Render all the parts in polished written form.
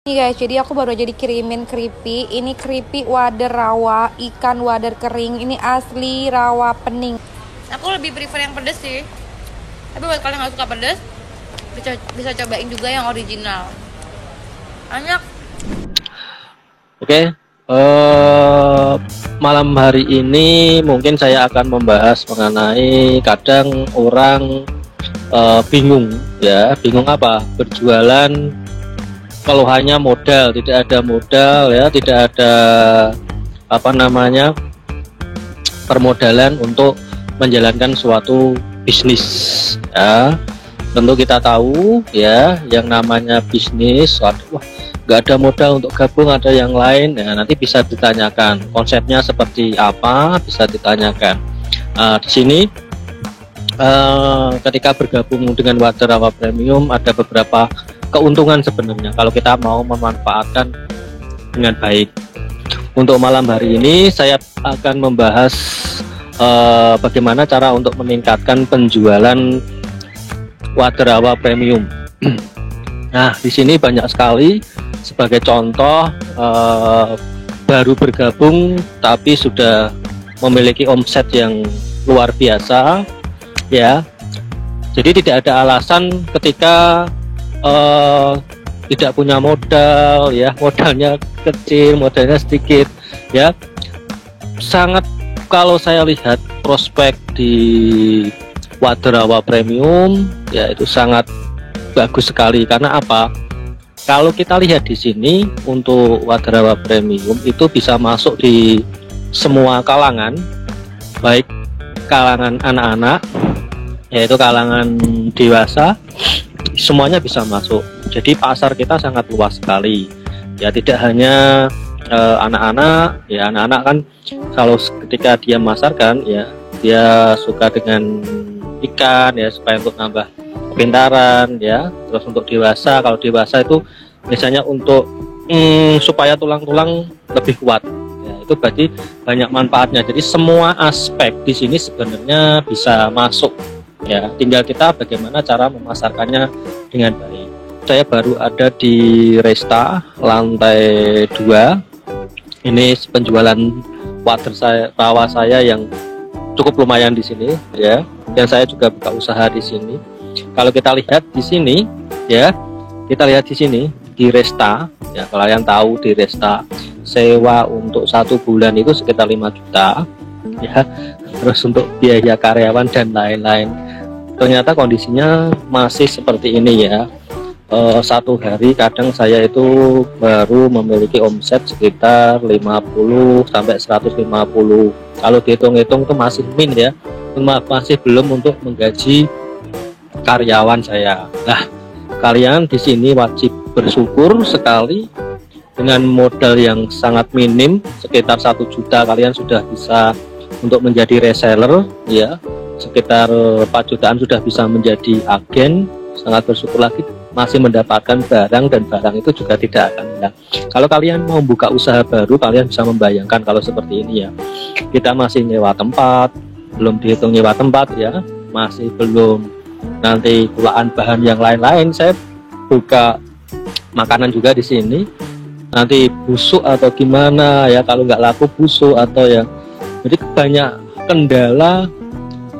Nih guys, jadi aku baru aja dikirimin keripik. Ini keripik wader rawa, ikan wader kering. Ini asli rawa pening. Aku lebih prefer yang pedas sih. Tapi buat kalian yang gak suka pedas, bisa cobain juga yang original. Banyak. Oke, malam hari ini mungkin saya akan membahas mengenai kadang orang bingung ya, bingung apa? Berjualan kalau hanya modal, tidak ada modal ya, tidak ada permodalan untuk menjalankan suatu bisnis ya. Tentu kita tahu ya, yang namanya bisnis, waduh, nggak ada modal untuk gabung, ada yang lain ya, nanti bisa ditanyakan konsepnya seperti apa, bisa ditanyakan. Di sini ketika bergabung dengan Wader Rawa Premium ada beberapa keuntungan sebenarnya kalau kita mau memanfaatkan dengan baik. Untuk malam hari ini saya akan membahas bagaimana cara untuk meningkatkan penjualan Wader Rawa Premium. Nah, di sini banyak sekali. Sebagai contoh, baru bergabung tapi sudah memiliki omset yang luar biasa ya. Jadi tidak ada alasan ketika tidak punya modal ya, modalnya kecil, modalnya sedikit ya. Sangat, kalau saya lihat prospek di Wader Rawa Premium ya, itu sangat bagus sekali. Karena apa? Kalau kita lihat di sini untuk Wader Rawa Premium itu bisa masuk di semua kalangan, baik kalangan anak-anak, yaitu kalangan dewasa, semuanya bisa masuk. Jadi pasar kita sangat luas sekali ya, tidak hanya anak-anak ya. Anak-anak kan kalau ketika dia memasarkan ya, dia suka dengan ikan ya, supaya untuk nambah kepintaran ya. Terus untuk dewasa, kalau dewasa itu biasanya untuk supaya tulang-tulang lebih kuat ya, itu berarti banyak manfaatnya. Jadi semua aspek di sini sebenarnya bisa masuk ya, tinggal kita bagaimana cara memasarkannya dengan baik. Saya baru ada di Resta lantai 2. Ini penjualan wader rawa saya yang cukup lumayan di sini ya, dan saya juga buka usaha di sini. Kalau kita lihat di sini ya, kita lihat di sini di Resta ya, kalau kalian tahu di Resta sewa untuk 1 bulan itu sekitar 5 juta ya, terus untuk biaya karyawan dan lain-lain. Ternyata kondisinya masih seperti ini ya. Satu hari kadang saya itu baru memiliki omset sekitar 50 sampai 150. Kalau dihitung-hitung itu masih min ya, masih belum untuk menggaji karyawan saya. Nah, kalian di sini wajib bersyukur sekali, dengan modal yang sangat minim sekitar 1 juta kalian sudah bisa untuk menjadi reseller ya. Sekitar 4 jutaan sudah bisa menjadi agen. Sangat bersyukur lagi masih mendapatkan barang, dan barang itu juga tidak akan hilang. Kalau kalian mau buka usaha baru, kalian bisa membayangkan kalau seperti ini ya, kita masih nyewa tempat, belum dihitung nyewa tempat ya, masih belum nanti kulaan bahan yang lain-lain. Saya buka makanan juga di sini, nanti busuk atau gimana ya, kalau nggak laku busuk atau ya, jadi banyak kendala.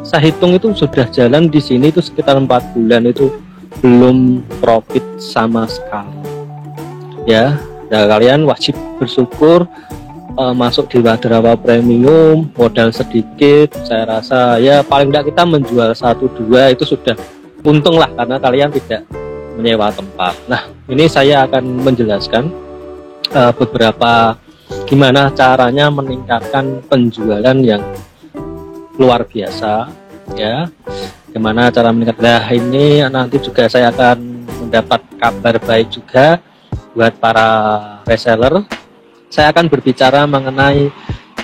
Saya hitung itu sudah jalan di sini itu sekitar 4 bulan itu belum profit sama sekali ya. Nah, kalian wajib bersyukur masuk di Wader Rawa Premium, modal sedikit. Saya rasa ya paling tidak kita menjual 1-2 itu sudah untung lah, karena kalian tidak menyewa tempat. Nah, ini saya akan menjelaskan beberapa gimana caranya meningkatkan penjualan yang luar biasa ya. Gimana cara meningkatkan? Nah, ini nanti juga saya akan mendapat kabar baik juga buat para reseller. Saya akan berbicara mengenai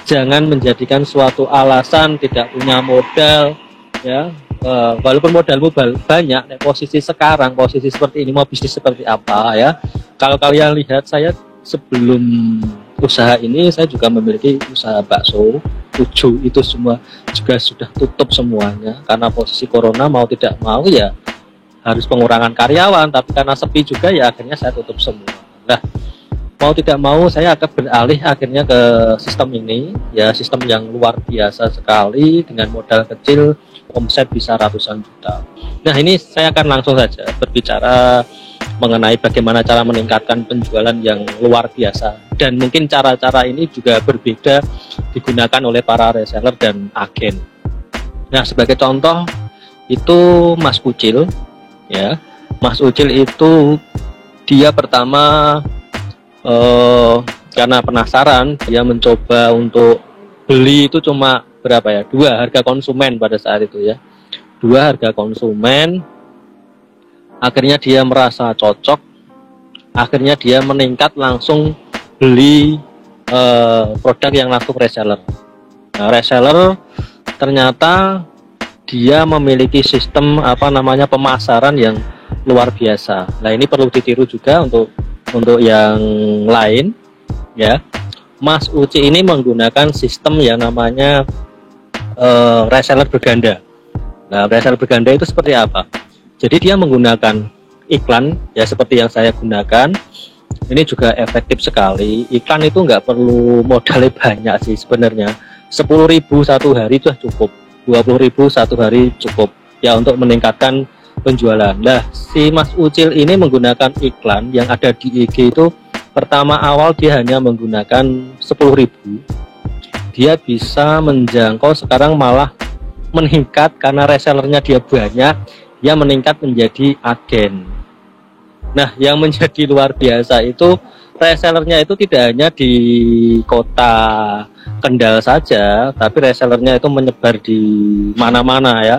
jangan menjadikan suatu alasan tidak punya modal ya. Walaupun modalmu banyak, posisi sekarang, posisi seperti ini, mau bisnis seperti apa ya. Kalau kalian lihat saya sebelum usaha ini, saya juga memiliki usaha bakso 7, itu semua juga sudah tutup semuanya karena posisi corona, mau tidak mau ya harus pengurangan karyawan, tapi karena sepi juga ya akhirnya saya tutup semua Nah, mau tidak mau saya akan beralih akhirnya ke sistem ini, ya sistem yang luar biasa sekali dengan modal kecil, omset bisa ratusan juta. Nah, ini saya akan langsung saja berbicara mengenai bagaimana cara meningkatkan penjualan yang luar biasa, dan mungkin cara-cara ini juga berbeda digunakan oleh para reseller dan agen. Nah, sebagai contoh itu Mas Ucil, ya. Mas Ucil itu dia pertama karena penasaran, dia mencoba untuk beli itu cuma berapa ya, 2 harga konsumen pada saat itu ya, 2 harga konsumen. Akhirnya dia merasa cocok, akhirnya dia meningkat langsung beli produk yang langsung reseller. Nah, reseller ternyata dia memiliki sistem pemasaran yang luar biasa. Nah, ini perlu ditiru juga untuk yang lain ya. Mas Uci ini menggunakan sistem yang namanya reseller berganda. Nah, reseller berganda itu seperti apa? Jadi dia menggunakan iklan ya, seperti yang saya gunakan. Ini juga efektif sekali. Iklan itu nggak perlu modalnya banyak sih sebenarnya. 10.000 satu hari sudah cukup, 20.000 satu hari cukup ya untuk meningkatkan penjualan. Nah, si Mas Ucil ini menggunakan iklan yang ada di IG itu, pertama awal dia hanya menggunakan 10.000. Dia bisa menjangkau sekarang malah meningkat karena resellernya dia banyak, dia meningkat menjadi agen. Nah, yang menjadi luar biasa itu resellernya itu tidak hanya di kota Kendal saja, tapi resellernya itu menyebar di mana-mana ya,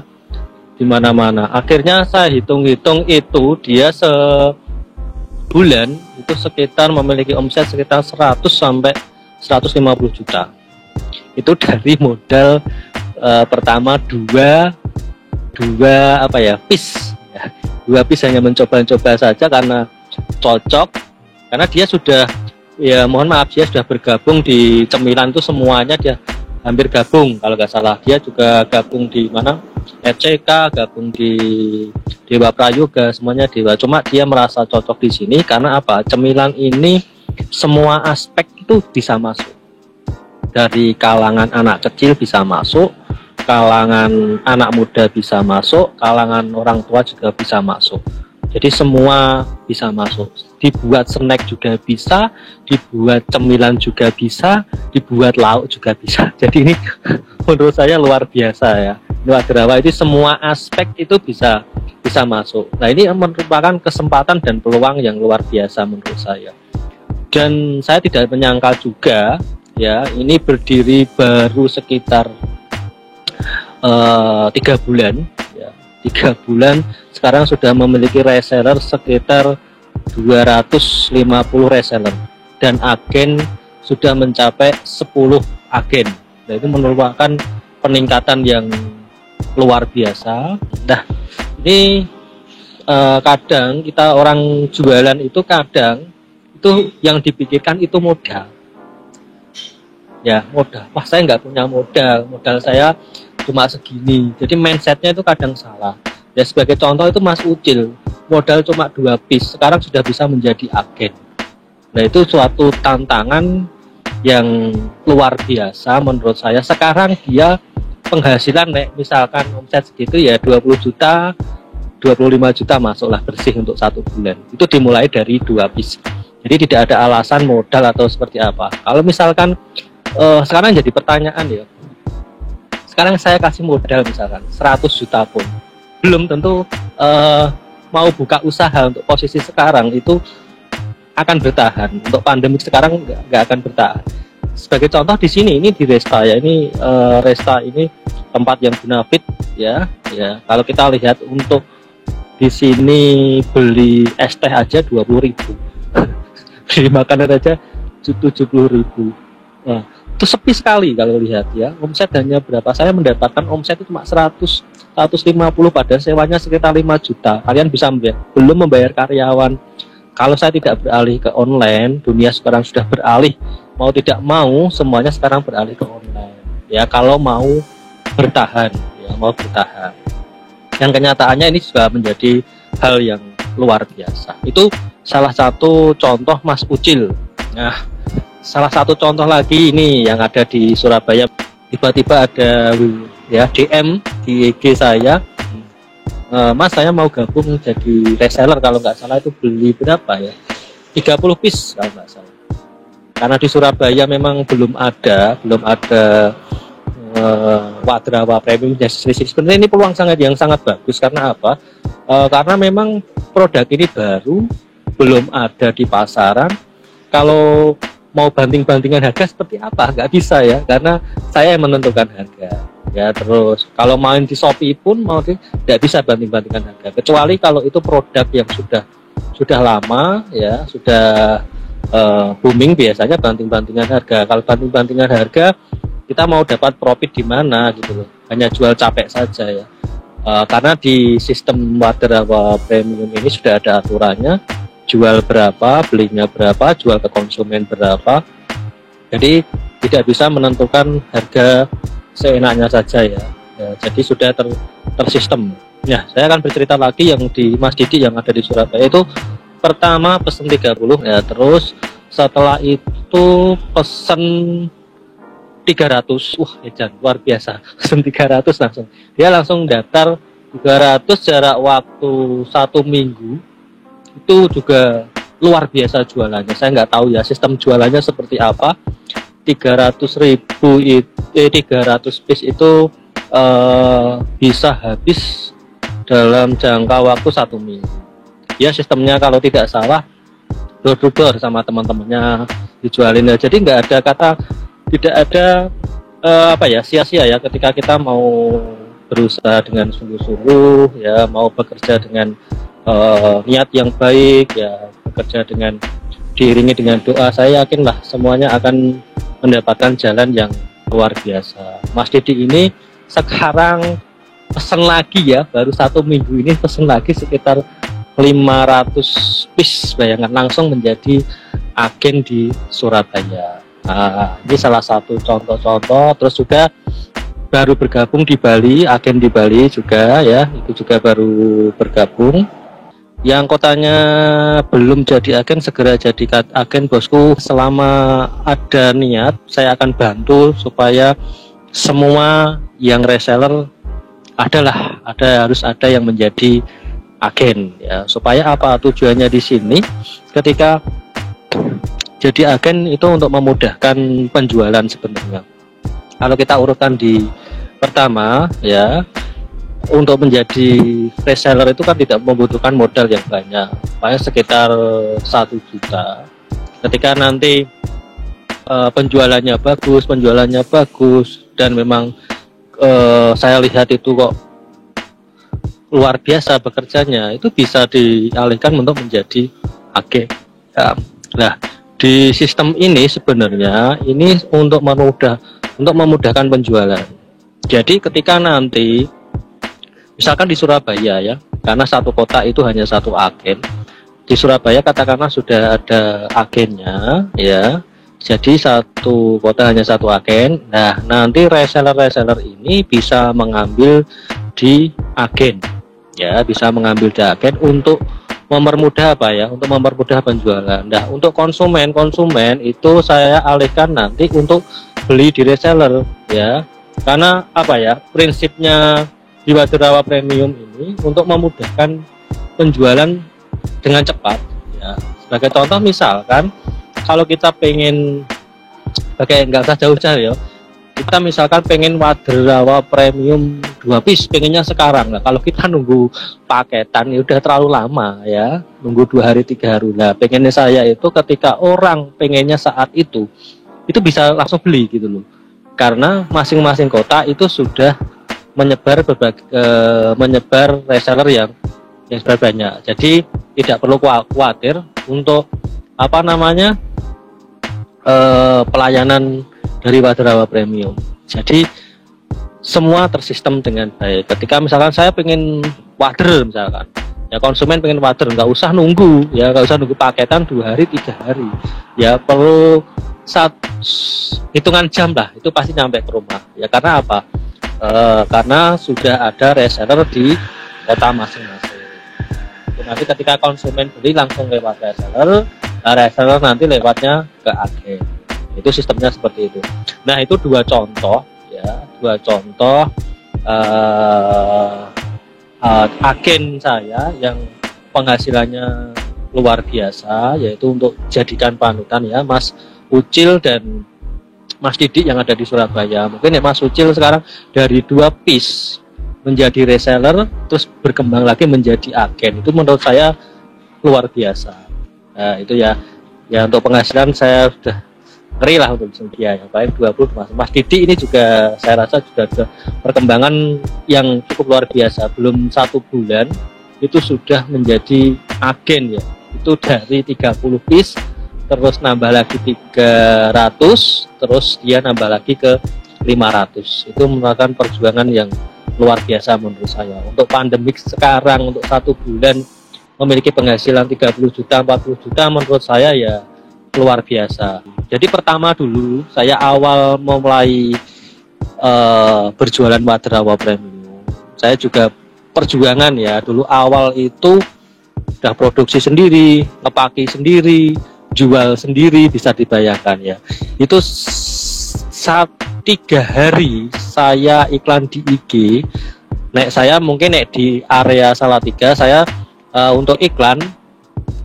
di mana-mana. Akhirnya saya hitung-hitung itu dia sebulan itu sekitar memiliki omset sekitar 100 sampai 150 juta. Itu dari modal pertama dua piece ya. 2 piece hanya mencoba-coba saja karena cocok, karena dia sudah, ya mohon maaf, dia sudah bergabung di cemilan itu semuanya, dia hampir gabung kalau nggak salah. Dia juga gabung di mana, FCK, gabung di Dewa Prayoga, semuanya Dewa. Cuma dia merasa cocok di sini karena apa? Cemilan ini semua aspek itu bisa masuk. Dari kalangan anak kecil bisa masuk, kalangan anak muda bisa masuk, kalangan orang tua juga bisa masuk. Jadi semua bisa masuk. Dibuat snack juga bisa, dibuat cemilan juga bisa, dibuat lauk juga bisa. Jadi ini menurut saya luar biasa ya. Waderawa itu semua aspek itu bisa masuk. Nah, ini merupakan kesempatan dan peluang yang luar biasa menurut saya. Dan saya tidak menyangka juga ya, ini berdiri baru sekitar 3 bulan ya. 3 bulan sekarang sudah memiliki reseller sekitar 250 reseller, dan agen sudah mencapai 10 agen. Nah, itu merupakan peningkatan yang luar biasa. Nah, ini kadang kita orang jualan itu kadang itu yang dipikirkan itu modal ya, modal. Wah, saya nggak punya modal saya cuma segini. Jadi mindsetnya itu kadang salah ya. Sebagai contoh itu Mas Ucil, modal cuma 2 piece sekarang sudah bisa menjadi agen. Nah, itu suatu tantangan yang luar biasa menurut saya. Sekarang dia penghasilan misalkan omset segitu ya 20 juta, 25 juta masuklah bersih untuk 1 bulan. Itu dimulai dari 2 piece. Jadi tidak ada alasan modal atau seperti apa. Kalau misalkan sekarang jadi pertanyaan ya, sekarang saya kasih modal misalkan 100 juta pun belum tentu mau buka usaha untuk posisi sekarang itu akan bertahan. Untuk pandemi sekarang nggak akan bertahan. Sebagai contoh di sini, ini di Resta ya, ini Resta ini tempat yang benefit ya. Kalau kita lihat untuk di sini beli es teh aja 20.000, beli makanan aja 70.000. Nah, itu sepi sekali kalau lihat ya. Omset hanya berapa? Saya mendapatkan omset itu cuma 100, 150, pada sewanya sekitar 5 juta. Kalian bisa belum membayar karyawan. Kalau saya tidak beralih ke online, dunia sekarang sudah beralih, mau tidak mau semuanya sekarang beralih ke online ya, kalau mau bertahan ya, mau bertahan. Yang kenyataannya ini juga menjadi hal yang luar biasa. Itu salah satu contoh Mas Ucil. Nah, salah satu contoh lagi ini yang ada di Surabaya, tiba-tiba ada ya DM di IG saya, Mas saya mau gabung jadi reseller, kalau nggak salah itu beli berapa ya, 30 piece kalau nggak salah. Karena di Surabaya memang belum ada Wadrawa Premium Justice Listrik. Sebenarnya ini peluang yang sangat bagus. Karena apa? Karena memang produk ini baru, belum ada di pasaran. Kalau mau banting-bantingan harga seperti apa? Nggak bisa ya, karena saya yang menentukan harga. Ya, terus kalau main di Shopee pun tidak bisa banting-bantingan harga. Kecuali kalau itu produk yang sudah lama, ya sudah booming, biasanya banting-bantingan harga. Kalau banting-bantingan harga, kita mau dapat profit di mana gitu loh, hanya jual capek saja ya. Karena di sistem Wadrawa Premium ini sudah ada aturannya, jual berapa, belinya berapa, jual ke konsumen berapa. Jadi tidak bisa menentukan harga seenaknya saja ya. Jadi sudah tersistem. Ya, saya akan bercerita lagi yang di Mas Didi yang ada di Surabaya itu. Pertama pesen 30 ya, terus setelah itu pesen 300. Wah, edan luar biasa. Pesen 300 langsung. Dia langsung daftar 300, jarak waktu 1 minggu. Itu juga luar biasa jualannya. Saya nggak tahu ya sistem jualannya seperti apa. 300 piece itu bisa habis dalam jangka waktu 1 minggu. Ya, sistemnya kalau tidak salah door to door sama teman-temannya dijualin. Jadi nggak ada tidak ada sia-sia ya ketika kita mau berusaha dengan sungguh-sungguh ya, mau bekerja dengan niat yang baik ya, bekerja dengan diiringi dengan doa. Saya yakinlah semuanya akan mendapatkan jalan yang luar biasa. Mas Didi ini sekarang pesen lagi ya, baru 1 minggu ini pesen lagi sekitar 500 piece, bayangkan, langsung menjadi agen di Surabaya. Nah, ini salah satu contoh-contoh. Terus juga baru bergabung di Bali, agen di Bali juga ya, itu juga baru bergabung. Yang kotanya belum jadi agen, segera jadi agen bosku. Selama ada niat, saya akan bantu supaya semua yang reseller harus ada yang menjadi agen ya. Supaya apa tujuannya di sini? Ketika jadi agen itu untuk memudahkan penjualan sebenarnya. Kalau kita urutkan di pertama ya, untuk menjadi reseller itu kan tidak membutuhkan modal yang banyak, paling sekitar 1 juta. Ketika nanti penjualannya bagus dan memang saya lihat itu kok luar biasa bekerjanya, itu bisa dialihkan untuk menjadi agen ya. Nah, di sistem ini sebenarnya ini untuk memudahkan penjualan. Jadi ketika nanti misalkan di Surabaya ya, karena satu kota itu hanya satu agen. Di Surabaya katakanlah sudah ada agennya ya. Jadi satu kota hanya satu agen. Nah, nanti reseller ini bisa mengambil di agen. Ya, bisa mengambil di agen untuk mempermudah untuk mempermudah penjualan. Nah, untuk konsumen itu saya alihkan nanti untuk beli di reseller ya. Karena prinsipnya di Wadrawa Premium ini untuk memudahkan penjualan dengan cepat ya. Sebagai contoh misalkan kalau kita pengen nggak usah jauh-jauh ya, kita misalkan pengen Wadrawa Premium 2 piece, pengennya sekarang. Nah, kalau kita nunggu paketan ya udah terlalu lama ya, nunggu 2 hari 3 hari. Nah, pengennya saya itu ketika orang pengennya saat itu bisa langsung beli gitu loh. Karena masing-masing kota itu sudah menyebar reseller yang sudah banyak. Jadi tidak perlu khawatir untuk pelayanan dari Wadrawa Premium. Jadi semua tersistem dengan baik. Ketika misalkan saya pengen wader misalkan, ya konsumen pengen wader, nggak usah nunggu paketan 2 hari 3 hari. Ya perlu hitungan jam lah, itu pasti nyampe ke rumah. Ya karena apa? Karena sudah ada reseller di kota masing-masing. Nanti ketika konsumen beli langsung lewat reseller, reseller nanti lewatnya ke agen. Itu sistemnya seperti itu. Nah, itu dua contoh agen saya yang penghasilannya luar biasa, yaitu untuk jadikan panutan ya, Mas Ucil dan Mas Didik yang ada di Surabaya. Mungkin ya Mas Ucil sekarang dari 2 piece menjadi reseller, terus berkembang lagi menjadi agen. Itu menurut saya luar biasa. Nah, itu ya untuk penghasilan saya sudah ngeri lah untuk dia. Yang paling 20 Mas Didik ini juga saya rasa juga ada perkembangan yang cukup luar biasa. Belum 1 bulan itu sudah menjadi agen ya. Itu dari 30 piece terus nambah lagi 300, terus dia nambah lagi ke 500. Itu merupakan perjuangan yang luar biasa menurut saya. Untuk pandemik sekarang, untuk 1 bulan memiliki penghasilan 30 juta, 40 juta menurut saya ya luar biasa. Jadi pertama dulu saya awal memulai berjualan wadah rawa premium, saya juga perjuangan ya. Dulu awal itu udah produksi sendiri, ngepaki sendiri, jual sendiri, bisa dibayangkan ya. Itu 3 hari saya iklan di IG. Saya mungkin di area Salatiga saya untuk iklan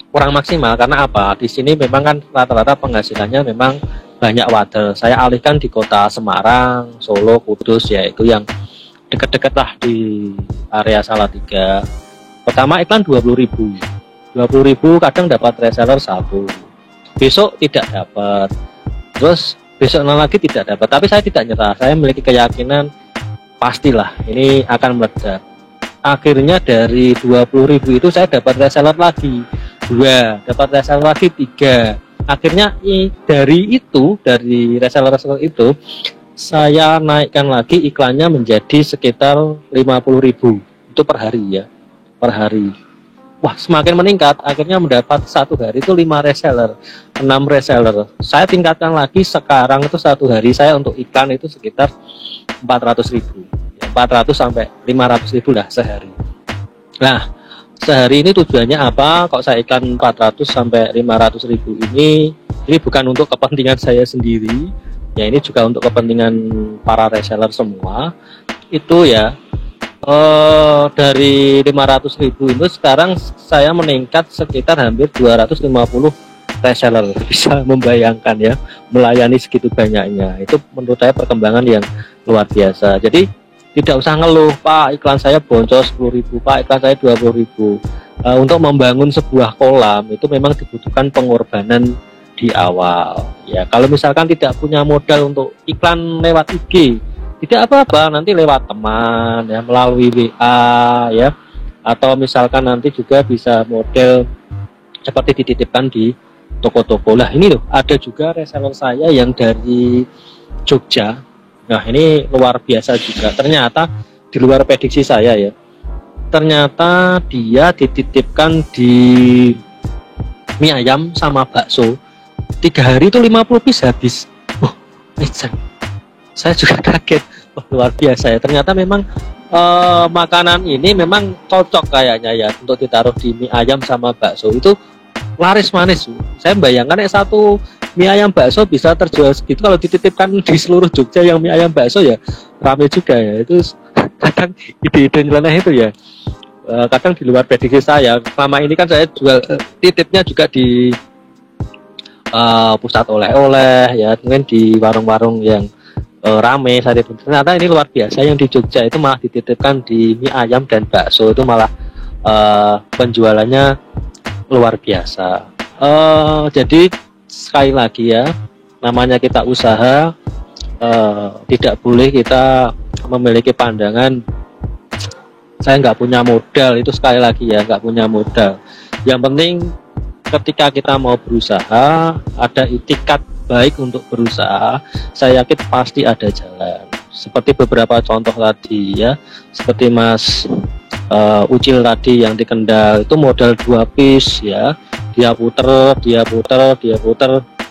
kurang maksimal karena apa? Di sini memang kan rata-rata penghasilannya memang banyak wadah. Saya alihkan di kota Semarang, Solo, Kudus ya, itu yang dekat-dekat lah di area Salatiga. Pertama iklan 20.000 kadang dapat reseller 1, besok tidak dapat, terus besok lagi tidak dapat. Tapi saya tidak nyerah, saya memiliki keyakinan pastilah ini akan meledak. Akhirnya dari 20.000 itu saya dapat reseller lagi 2, dapat reseller lagi 3. Akhirnya dari reseller itu saya naikkan lagi iklannya menjadi sekitar 50.000 itu per hari ya, per hari. Wah, semakin meningkat, akhirnya mendapat 1 hari itu 5 reseller, 6 reseller. Saya tingkatkan lagi, sekarang itu 1 hari saya untuk iklan itu sekitar 400.000 ya, 400 sampai 500.000 lah sehari. Nah, sehari ini tujuannya apa? Kok saya iklan 400 sampai 500.000 ini bukan untuk kepentingan saya sendiri ya, ini juga untuk kepentingan para reseller semua. Itu ya dari 500.000 itu sekarang saya meningkat sekitar hampir 250 reseller. Bisa membayangkan ya, melayani segitu banyaknya. Itu menurut saya perkembangan yang luar biasa. Jadi tidak usah ngeluh, Pak iklan saya boncos 10.000, Pak iklan saya 20.000. Untuk membangun sebuah kolam itu memang dibutuhkan pengorbanan di awal ya. Kalau misalkan tidak punya modal untuk iklan lewat IG, tidak apa-apa, nanti lewat teman ya, melalui WA ya, atau misalkan nanti juga bisa model seperti dititipkan di toko-toko. Lah ini loh, ada juga reseller saya yang dari Jogja. Nah ini luar biasa juga, ternyata di luar prediksi saya ya. Ternyata dia dititipkan di mie ayam sama bakso, 3 hari itu 50 piece habis. Saya juga kaget. Wah, luar biasa ya, ternyata memang makanan ini memang cocok kayaknya ya untuk ditaruh di mie ayam sama bakso, itu laris manis. Saya bayangkan satu mie ayam bakso bisa terjual segitu, kalau dititipkan di seluruh Jogja yang mie ayam bakso ya rame juga ya. Itu kadang ide-ide nyeleneh itu ya, kadang di luar prediksi saya. Selama ini kan saya jual titipnya juga di pusat oleh-oleh ya, mungkin di warung-warung yang rame saat itu. Ternyata ini luar biasa, yang di Jogja itu malah dititipkan di mie ayam dan bakso, itu malah penjualannya luar biasa. Jadi sekali lagi ya, namanya kita usaha, tidak boleh kita memiliki pandangan saya nggak punya modal. Itu sekali lagi ya, nggak punya modal. Yang penting ketika kita mau berusaha, ada itikat baik untuk berusaha, saya yakin pasti ada jalan. Seperti beberapa contoh tadi ya, seperti Mas Ucil tadi yang di Kendal, itu modal 2 piece ya, dia puter,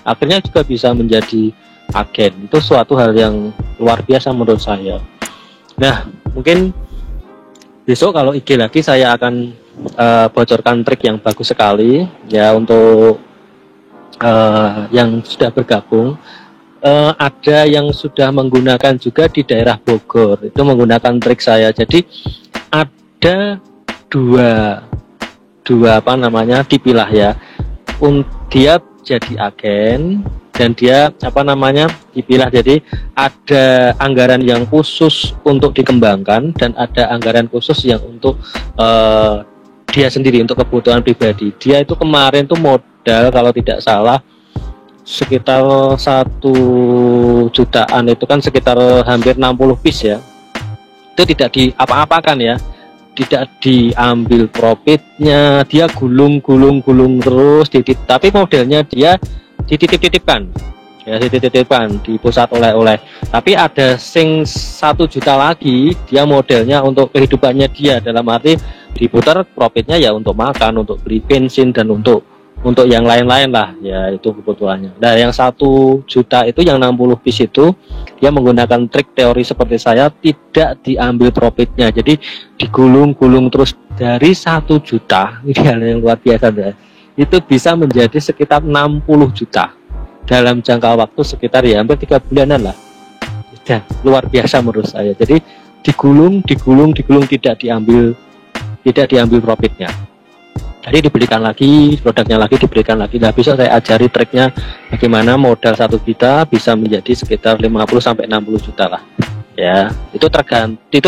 akhirnya juga bisa menjadi agen. Itu suatu hal yang luar biasa menurut saya. Nah, mungkin besok kalau IG lagi saya akan bocorkan trik yang bagus sekali ya untuk yang sudah bergabung. Ada yang sudah menggunakan juga di daerah Bogor, itu menggunakan trik saya. Jadi ada dua apa namanya dipilah ya. Dia jadi agen dan dia apa namanya dipilah, jadi ada anggaran yang khusus untuk dikembangkan dan ada anggaran khusus yang untuk dia sendiri untuk kebutuhan pribadi. Dia itu kemarin tuh modal kalau tidak salah sekitar 1 jutaan, itu kan sekitar hampir 60 piece ya. Itu tidak diapa-apakan ya, tidak diambil profitnya, dia gulung terus tapi modelnya dia dititip-titipkan ya, dititip-titipkan di pusat oleh-oleh. Tapi ada 1 juta lagi, dia modelnya untuk kehidupannya dia, dalam arti diputar profitnya ya untuk makan, untuk beli bensin dan untuk yang lain-lain lah ya, itu kebutuhannya. Nah yang 1 juta itu, yang 60 piece itu dia menggunakan trik teori seperti saya, tidak diambil profitnya, jadi digulung terus. Dari 1 juta ini hal yang luar biasa ya, itu bisa menjadi sekitar 60 juta dalam jangka waktu sekitar ya hampir 3 bulanan lah. Dan luar biasa menurut saya. Jadi digulung tidak diambil profitnya. Jadi dibelikan lagi produknya, lagi dibelikan lagi. Nah bisa saya ajari triknya bagaimana modal 1 juta bisa menjadi sekitar 50 sampai 60 juta lah. Ya, itu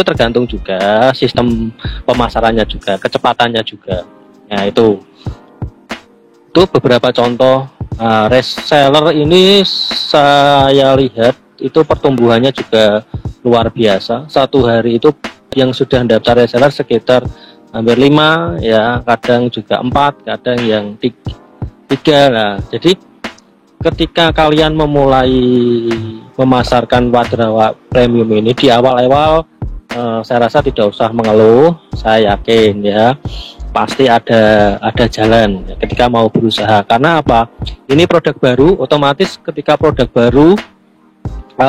tergantung juga sistem pemasarannya juga, kecepatannya juga. Nah itu beberapa contoh. Reseller ini saya lihat itu pertumbuhannya juga luar biasa. 1 hari itu yang sudah daftar reseller sekitar hampir 5 ya, kadang juga 4, kadang yang 3 lah. Jadi ketika kalian memulai memasarkan Waderawa Premium ini di awal-awal, saya rasa tidak usah mengeluh. Saya yakin ya pasti ada jalan ya, ketika mau berusaha. Karena apa? Ini produk baru, otomatis ketika produk baru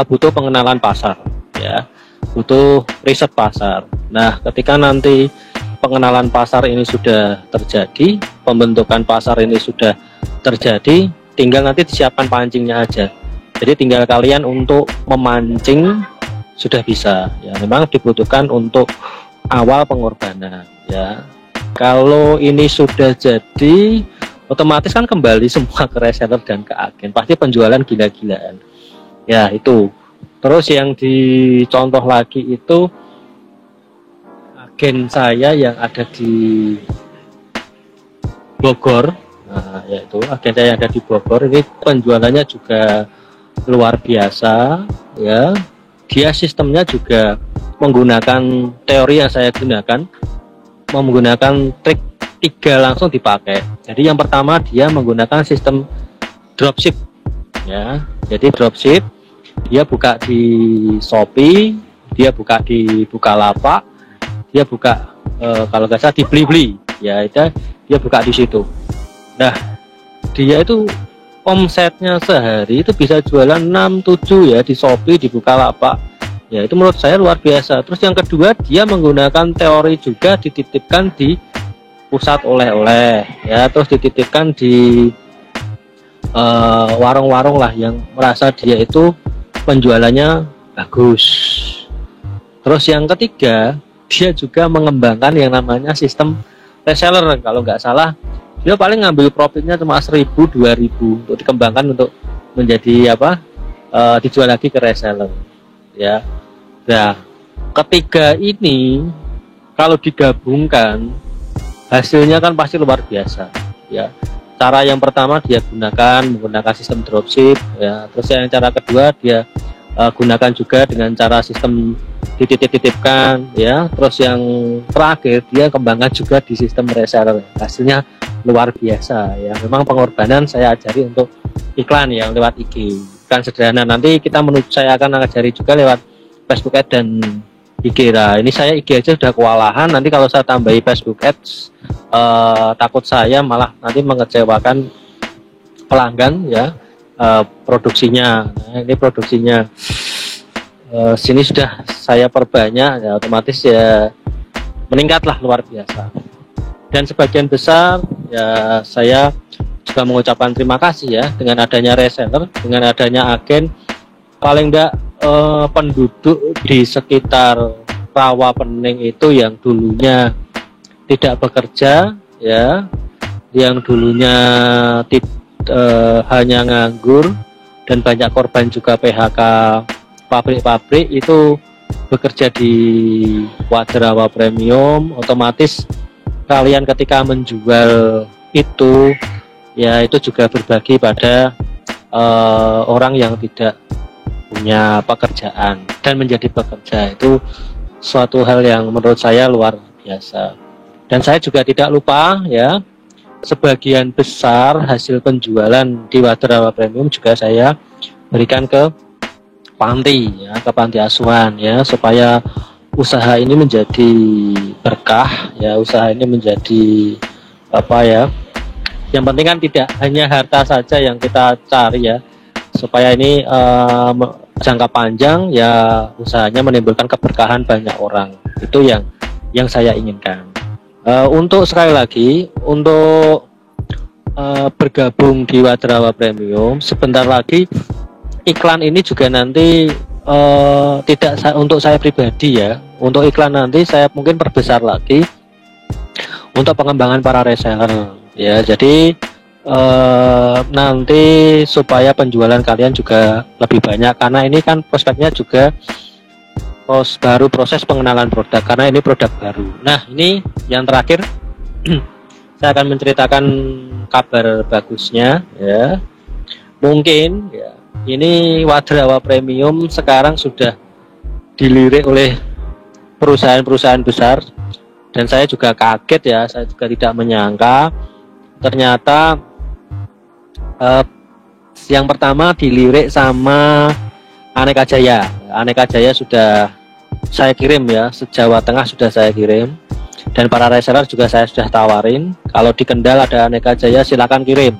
butuh pengenalan pasar ya, butuh riset pasar. Nah ketika nanti pengenalan pasar ini sudah terjadi, pembentukan pasar ini sudah terjadi, tinggal nanti disiapkan pancingnya aja. Jadi tinggal kalian untuk memancing sudah bisa ya. Memang dibutuhkan untuk awal pengorbanan ya. Kalau ini sudah jadi, otomatis kan kembali semua ke reseller dan ke agen, pasti penjualan gila-gilaan ya itu. Terus yang dicontoh lagi itu agen saya yang ada di Bogor. Nah, yaitu agen saya yang ada di Bogor ini penjualannya juga luar biasa ya. Dia sistemnya juga menggunakan teori yang saya gunakan, menggunakan trik 3 langsung dipakai. Jadi yang pertama dia menggunakan sistem dropship ya. Jadi dropship dia buka di Shopee, dia buka di Bukalapak, dia buka kalau nggak salah di Blibli ya, itu dia buka di situ. Nah dia itu omsetnya sehari itu bisa jualan 6-7 ya di Shopee, di Bukalapak ya, itu menurut saya luar biasa. Terus yang kedua dia menggunakan teori juga, dititipkan di pusat oleh-oleh ya, terus dititipkan di warung-warung lah yang merasa dia itu penjualannya bagus. Terus yang ketiga dia juga mengembangkan yang namanya sistem reseller. Kalau nggak salah dia paling ngambil profitnya cuma 1.000 2.000 untuk dikembangkan untuk menjadi apa, dijual lagi ke reseller ya. Nah ketiga ini kalau digabungkan hasilnya kan pasti luar biasa ya. Cara yang pertama dia menggunakan sistem dropship ya. Terus yang cara kedua dia gunakan juga dengan cara sistem dititip-titipkan ya. Terus yang terakhir dia kembangkan juga di sistem reseller. Hasilnya luar biasa ya. Memang pengorbanan saya ajari untuk iklan yang lewat IG, kan sederhana. Nanti saya akan ajari juga lewat Facebook Ads dan IG. Nah ini saya IG aja sudah kewalahan, nanti kalau saya tambahi Facebook Ads takut saya malah nanti mengecewakan pelanggan ya. Produksinya, nah, ini produksinya sini sudah saya perbanyak ya, otomatis ya meningkatlah luar biasa. Dan sebagian besar ya saya juga mengucapkan terima kasih ya dengan adanya reseller, dengan adanya agen. Paling enggak penduduk di sekitar Rawa Pening itu yang dulunya tidak bekerja ya, yang dulunya hanya nganggur, dan banyak korban juga PHK pabrik-pabrik itu bekerja di Wader Rawa Premium. Otomatis kalian ketika menjual itu ya itu juga berbagi pada orang yang tidak punya pekerjaan dan menjadi pekerja. Itu suatu hal yang menurut saya luar biasa. Dan saya juga tidak lupa ya, sebagian besar hasil penjualan di Wader Rawa Premium juga saya berikan ke panti ya, ke panti asuhan ya, supaya usaha ini menjadi berkah ya, usaha ini menjadi apa ya, yang penting kan tidak hanya harta saja yang kita cari ya, supaya ini jangka panjang ya, usahanya menimbulkan keberkahan banyak orang. Itu yang saya inginkan. Untuk sekali lagi untuk bergabung di Wader Rawa Premium, sebentar lagi iklan ini juga nanti tidak untuk saya pribadi ya, untuk iklan nanti saya mungkin perbesar lagi untuk pengembangan para reseller ya. Jadi nanti supaya penjualan kalian juga lebih banyak, karena ini kan prospeknya juga baru proses pengenalan produk, karena ini produk baru. Nah ini yang terakhir saya akan menceritakan kabar bagusnya ya. Mungkin ya, ini Wader Rawa Premium sekarang sudah dilirik oleh perusahaan-perusahaan besar, dan saya juga kaget ya, saya juga tidak menyangka ternyata yang pertama dilirik sama Aneka Jaya. Aneka Jaya sudah saya kirim ya, se-Jawa Tengah sudah saya kirim, dan para reseller juga saya sudah tawarin. Kalau di Kendal ada Aneka Jaya silahkan kirim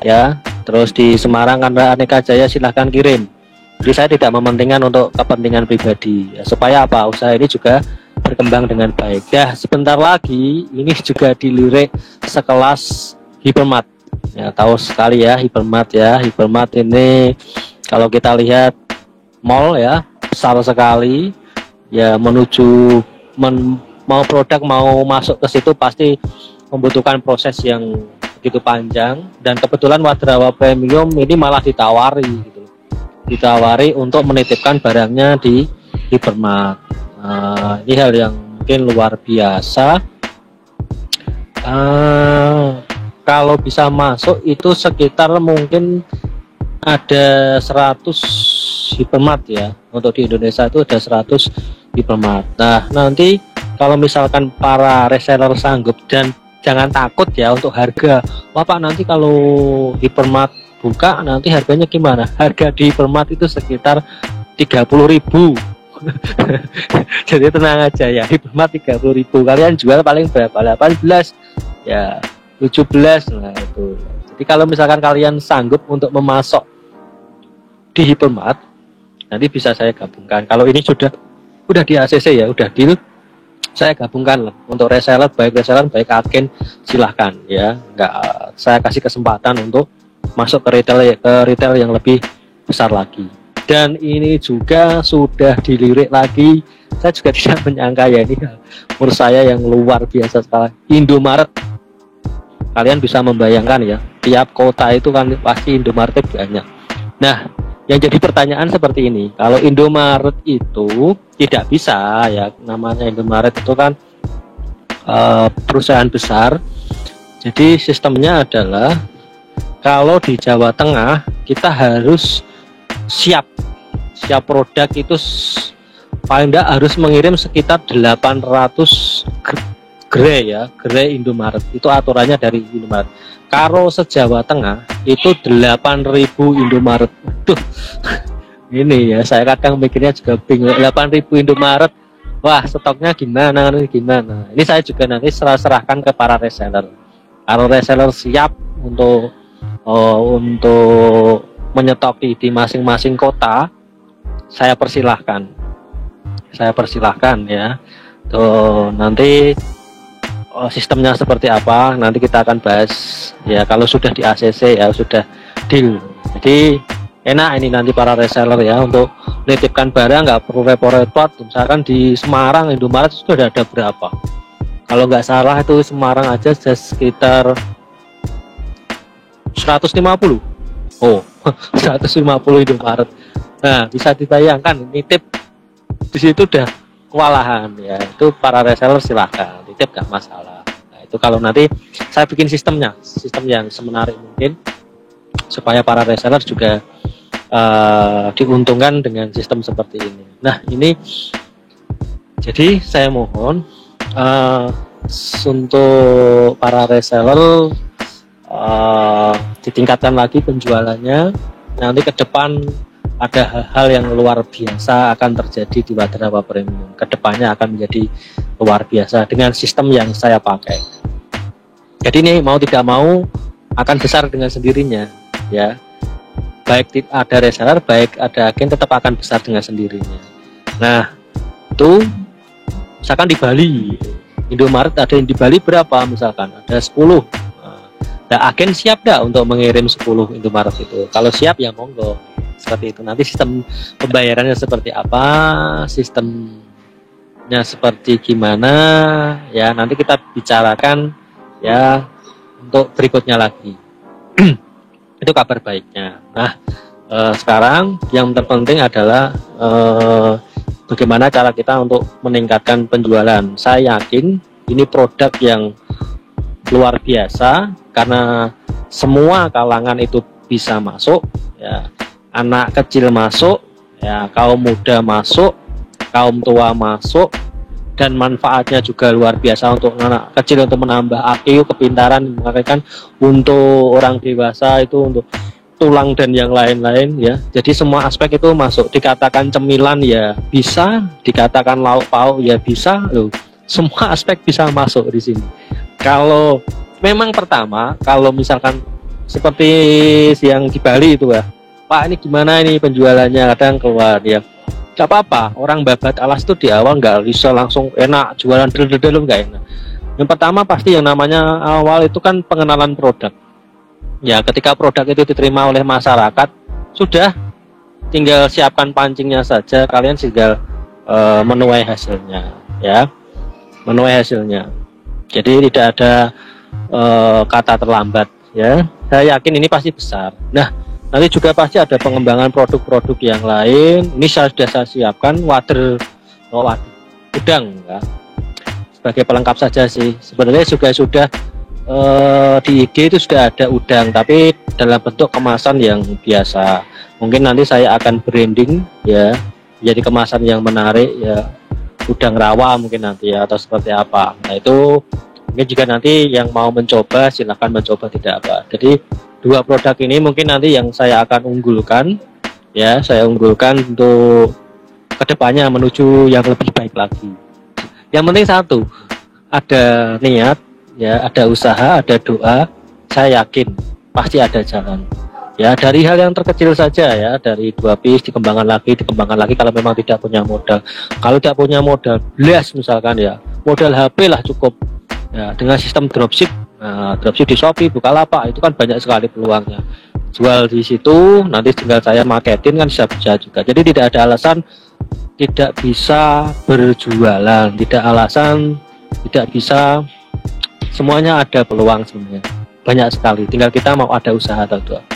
ya, terus di Semarang ada Aneka Jaya silahkan kirim. Jadi saya tidak mementingkan untuk kepentingan pribadi ya, supaya apa, usaha ini juga berkembang dengan baik. Ya sebentar lagi ini juga dilirik sekelas Hypermart ya, tahu sekali ya Hypermart ya. Hypermart ini kalau kita lihat mall ya, besar sekali ya, menuju mau produk mau masuk ke situ pasti membutuhkan proses yang begitu panjang. Dan kebetulan Wader Rawa Premium ini malah ditawari gitu, ditawari untuk menitipkan barangnya di Hypermart. Ini hal yang mungkin luar biasa. Kalau bisa masuk itu sekitar mungkin ada 100 Hypermart ya, untuk di Indonesia itu ada 100 Hypermart. Nah nanti kalau misalkan para reseller sanggup, dan jangan takut ya untuk harga. Wah Pak, nanti kalau Hypermart buka nanti harganya gimana? Harga di Hypermart itu sekitar 30.000. Jadi tenang aja ya, Hypermart 30.000, kalian jual paling berapa? 18 ya, 17. Nah itu. Jadi kalau misalkan kalian sanggup untuk memasok di Hypermart, nanti bisa saya gabungkan. Kalau ini sudah di ACC ya, udah deal, saya gabungkan lah. Untuk reseller baik agen silahkan ya, enggak, saya kasih kesempatan untuk masuk ke retail yang lebih besar lagi. Dan ini juga sudah dilirik lagi, saya juga tidak menyangka ya, ini menurut saya yang luar biasa sekali, Indomaret. Kalian bisa membayangkan ya, tiap kota itu kan pasti Indomaret banyak. Nah yang jadi pertanyaan seperti ini, kalau Indomaret itu tidak bisa ya, namanya Indomaret itu kan perusahaan besar. Jadi sistemnya adalah kalau di Jawa Tengah kita harus siap produk itu paling tidak harus mengirim sekitar 800 gerai Indomaret. Itu aturannya dari Indomaret. Kalau se-Jawa Tengah itu 8.000 Indomaret. Aduh, ini ya saya kadang mikirnya juga bingung, 8.000 Indomaret, wah stoknya gimana. Ini saya juga nanti serahkan ke para reseller. Kalau reseller siap untuk menyetoki di masing-masing kota, saya persilahkan ya. tuh nanti sistemnya seperti apa nanti kita akan bahas ya. Kalau sudah di ACC ya sudah deal, jadi enak ini nanti para reseller ya untuk nitipkan barang, nggak perlu repot-repot. Misalkan di Semarang Indomaret sudah ada berapa, kalau nggak salah itu Semarang aja sekitar 150. Oh 150 Indomaret. Nah bisa dibayangkan nitip di situ udah kewalahan ya. Itu para reseller silahkan titip, gak masalah. Nah itu kalau nanti saya bikin sistemnya, sistem yang semenarik mungkin supaya para reseller juga diuntungkan dengan sistem seperti ini. Nah ini jadi saya mohon untuk para reseller ditingkatkan lagi penjualannya. Nanti ke depan ada hal-hal yang luar biasa akan terjadi di Waderawa Premium. Kedepannya akan menjadi luar biasa dengan sistem yang saya pakai. Jadi ini mau tidak mau akan besar dengan sendirinya, ya. Baik ada reseller, baik ada agen, tetap akan besar dengan sendirinya. Nah, itu misalkan di Bali, Indomaret ada yang di Bali berapa? Misalkan ada 10. Nah, agen siap nggak untuk mengirim 10 Indomaret itu? Kalau siap ya monggo. Seperti itu. Nanti sistem pembayarannya seperti apa, sistemnya seperti gimana ya, nanti kita bicarakan ya untuk berikutnya lagi. Itu kabar baiknya. Nah sekarang yang terpenting adalah bagaimana cara kita untuk meningkatkan penjualan. Saya yakin ini produk yang luar biasa karena semua kalangan itu bisa masuk ya. Anak kecil masuk, ya, kaum muda masuk, kaum tua masuk, dan manfaatnya juga luar biasa untuk anak kecil untuk menambah IQ, kepintaran, makanya kan untuk orang dewasa itu untuk tulang dan yang lain-lain ya. Jadi semua aspek itu masuk. Dikatakan cemilan ya bisa, dikatakan lauk pauk ya bisa, loh. Semua aspek bisa masuk di sini. Kalau memang pertama, kalau misalkan seperti yang di Bali itu ya. Pak ini gimana ini penjualannya, kadang keluar ya gak apa-apa, orang babat alas itu di awal nggak bisa langsung enak jualan del nggak enak. Yang pertama pasti yang namanya awal itu kan pengenalan produk ya. Ketika produk itu diterima oleh masyarakat, sudah tinggal siapkan pancingnya saja, kalian tinggal menuai hasilnya ya, menuai hasilnya. Jadi tidak ada kata terlambat ya. Saya yakin ini pasti besar. Nah nanti juga pasti ada pengembangan produk-produk yang lain. Ini sudah saya siapkan udang ya. Sebagai pelengkap saja sih. Sebenarnya juga sudah di IG itu sudah ada udang, tapi dalam bentuk kemasan yang biasa. Mungkin nanti saya akan branding ya, jadi kemasan yang menarik ya, udang rawa mungkin nanti ya, atau seperti apa. Nah itu mungkin juga nanti yang mau mencoba silahkan mencoba, tidak apa. Jadi dua produk ini mungkin nanti yang saya akan unggulkan ya, saya unggulkan untuk kedepannya menuju yang lebih baik lagi. Yang penting satu, ada niat ya, ada usaha, ada doa. Saya yakin pasti ada jalan ya, dari hal yang terkecil saja ya, dari 2 piece dikembangkan lagi kalau memang tidak punya modal. Kalau tidak punya modal belas misalkan ya, modal HP lah cukup ya, dengan sistem dropship. Nah, dropship di Shopee, Bukalapak itu kan banyak sekali peluangnya. Jual di situ, nanti tinggal saya marketin kan bisa juga. Jadi tidak ada alasan tidak bisa berjualan, tidak alasan tidak bisa. Semuanya ada peluang sebenarnya. Banyak sekali. Tinggal kita mau ada usaha atau tidak.